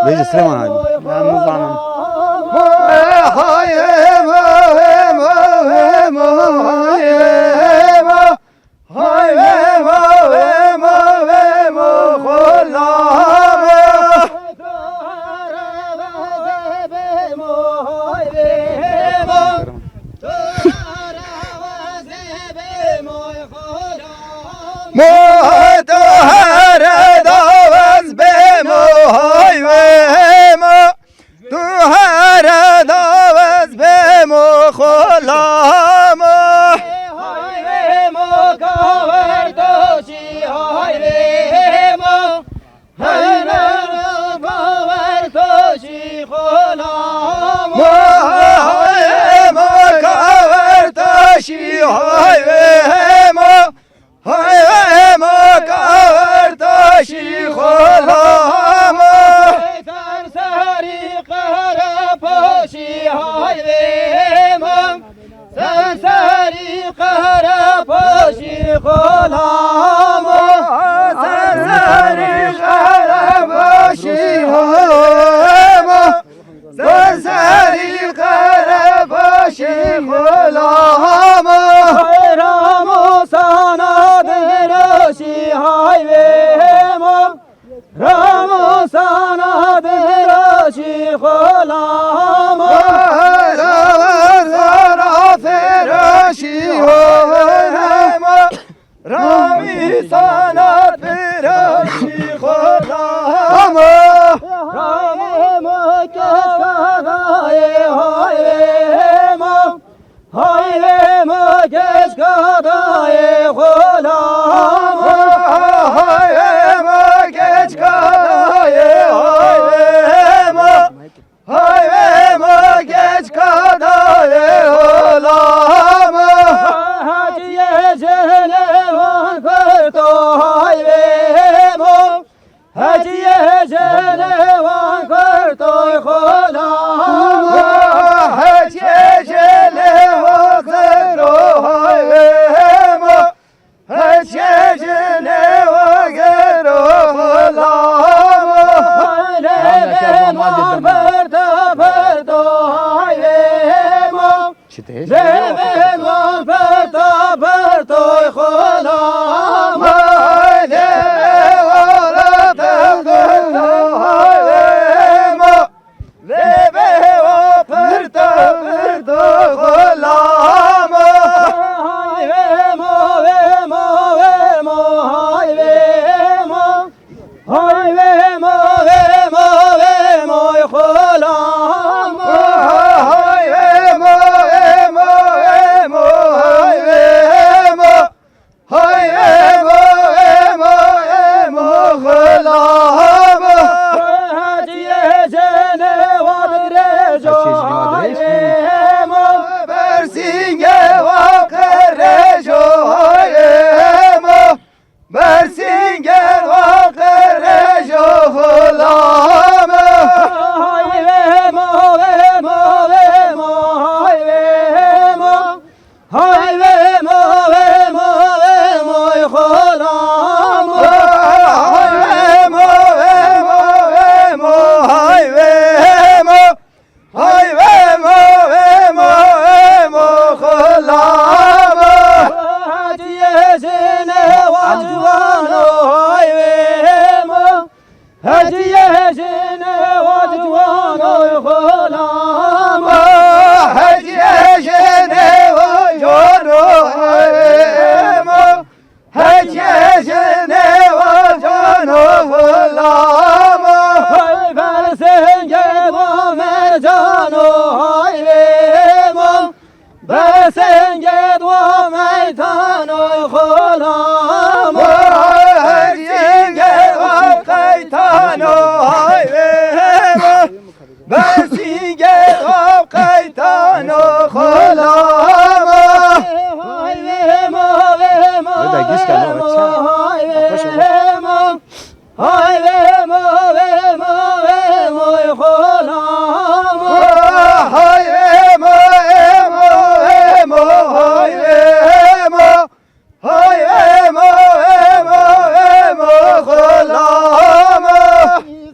Recep Süleyman abi. Yalnız hanım.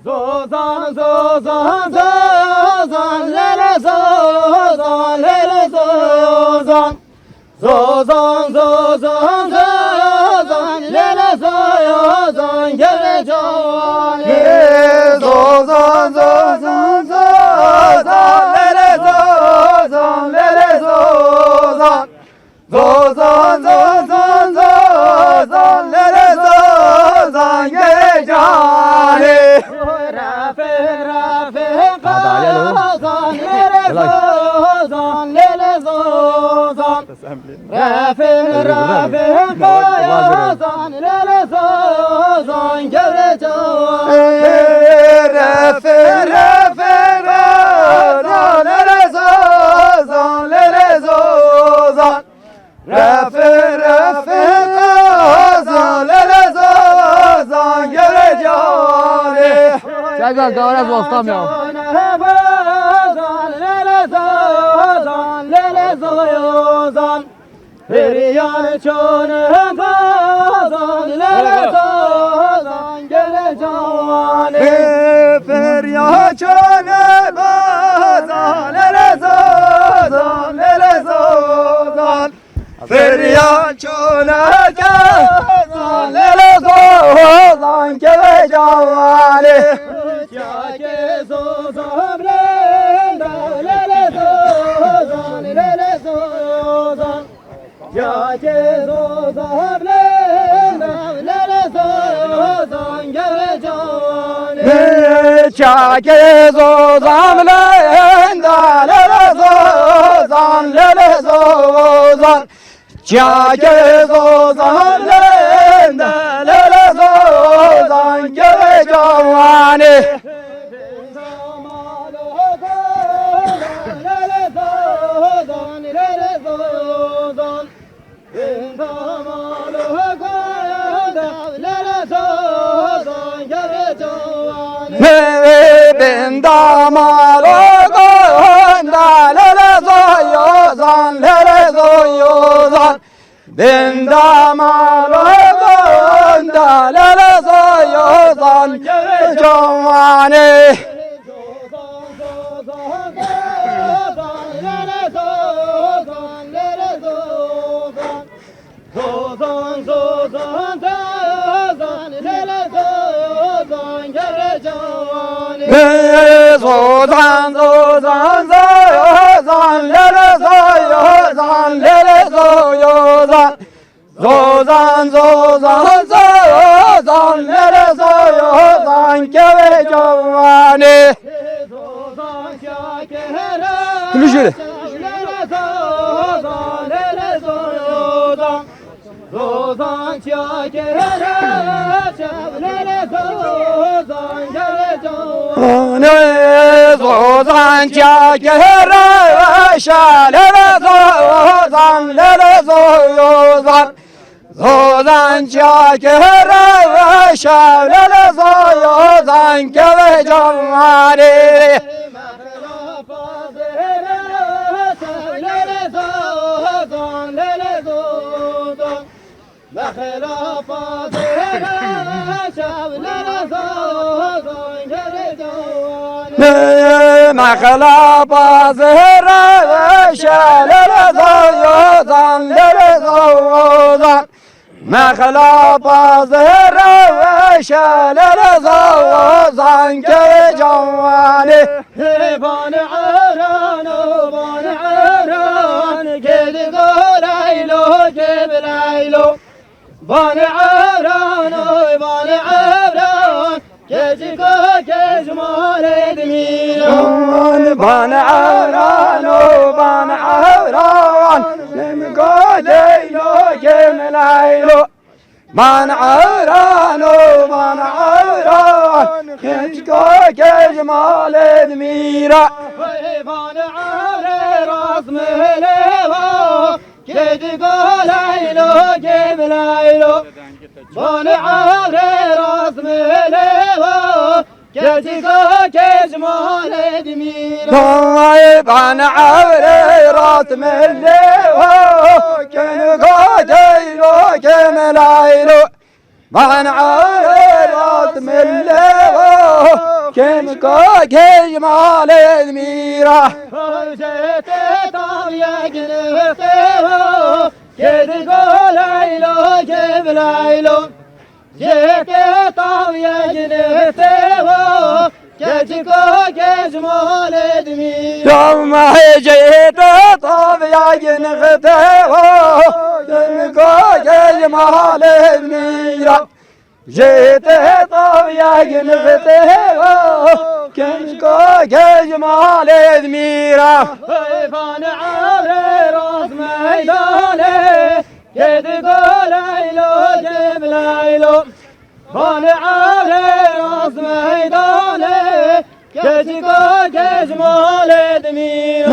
Zozan zozan Zozan zozan zozan lele zozan gele cavani Zozan zozan zozan lele zozan lele zozan Zozan zozan zozan lele zozan gele cavani Rafe rafe kazan lele zozan lele zozan Rafe rafe kazan lele zozan gele cavani Rafe rafe kazan lele zozan lele zozan Rafe rafe kazan lele zozan gele cavani Çekal kavres bostam ya. Feryal çone kazan lele zozan gele cavani Feryal çone kazan lele zozan lele zozan Feryal çone kazan lele zozan gele cavani Çake zozan lele zozan lele zozan Çake zozan lele zozan gele cavani Çake zozan lele zozan lele zozan Çake zozan lele zozan gele cavani Ben damalı gonda lele zoyozan lele zoyozan Ben damalı gonda lele zoyozan cavani Zozan zozan zozan lele zozan gele cavani Zozan zozan zozan lele zoyozan lele zoyozan Zozan zozan zozan lele zoyozan gele cavani Zozan şakere Gülü şöyle. lele zozan lele zozan Zozan şakere lele zozan gele cavani Zozan çakere şalele zozan lele zozan Zozan çakere şalele zozan gele cavani Mekla bazıra şalele zozan lele zozan Mekla bazıra şalele zozan gele cavani Bani aran gedi golaylo geblaylo Bani aran geci ko gecmal edmilo Bana aran o bana aran Kem godeylo gemlaylo Bana aran o bana aran Hiç gecmal edmira Bani aran razmelevo gedi golaylo geblaylo Bani aran razmelevo geci ko gecmal edmilo Davay bana avrat melleho Ken godeylo gemlaylo Bana avrat melleho Kem ko gecmal edmira Hüzete طاوية جنفتيو كد قوليلو جبلايلو جيتي طاوية جنفتيو كجكو جزمول دمي يوم جيت طاوية جنفتيو كجكو جزمول دمي جيت طاوية جنفتيو كجكو جزمول دمي فان عبري راس ميداني كد قوليلو جبلايلو فان عبري راس ميداني كجكو جزمول دمي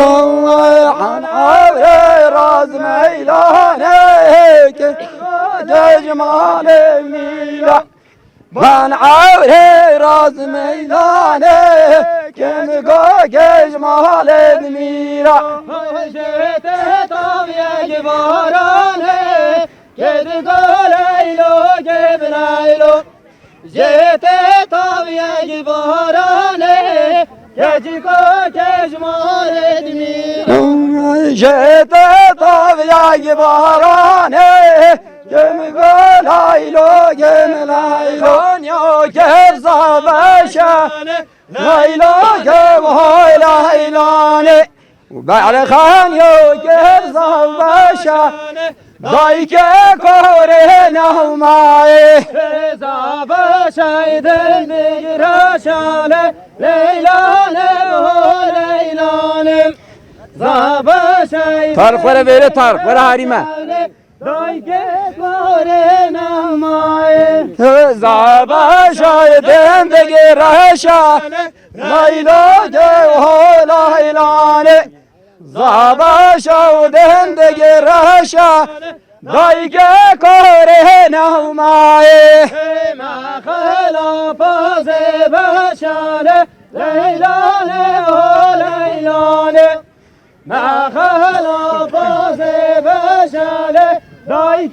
عن عبري راس ميداني كجكو جزمول دمي من عوري راس ميداني كم قاقش مال دميرا جيت طاوية جباراني كد قوليلو جبلايلو جيت طاوية جباراني كجكو جزمول دميرا جيت طاوية جباراني كم قاقيلو جملايلو يو جرزا باشا لايلو جمهوي لايلاني وبعد خان يو جرزا باشا ضايك كورينا وماي زابا شايدن بجراشانه ليلانه وليلانه زابا شايدن طارق ولا بيري طارق ولا هاريمه ضايك كورينا وماي زابا شايدن بجراشا ليلو جوه ليلاني زابا شايدن بجراشا ضايق كورينا وماي ما خلاف زبا شانه ليلانه وليلانه ما خلاف زبا شانه ضايق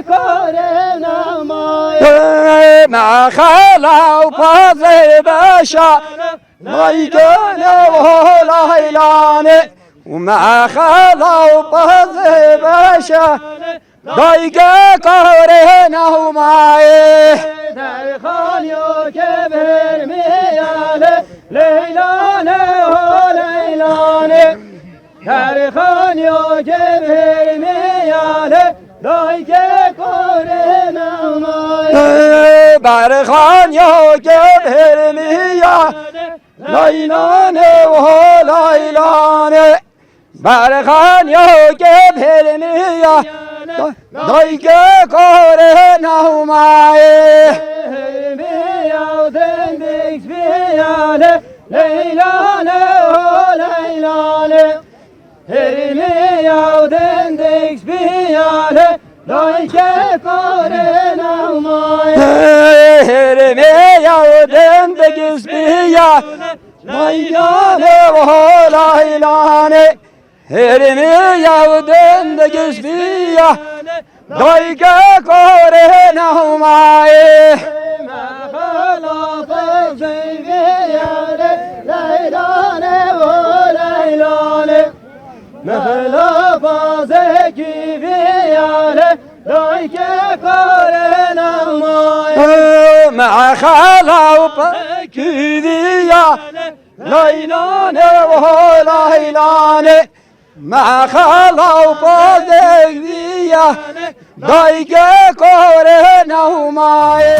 كورينا وماي مع خلا وفاضي باشا ضايقنا وهلايلاني ومع خلا وفاضي باشا ضايق كورينا وماي دايخان يكبر مياله ليلانه وليلانه دايخان يكبر مياله ضايق كورينا وماي برخان يا جبهر ميا ليلاني وهلايلاني برخان يا جبهر ميا ضايق كورينا وماي ميا ودندك فياله ليلانه وليلانه هرميا ودندك فياله ضايق كورينا وماي هرميا ودندك فياله ليلاني وهلايلاني هرميا ودندك فياله ضايق كورينا وماي ما خلاف زيفياله ليلانه وليلانه ما خلاف زكي فياله ضايق كورينا وماي مع خلا وبكذية ليلاني وهلايلاني مع خلا وبكذية ضايق كورينا وماي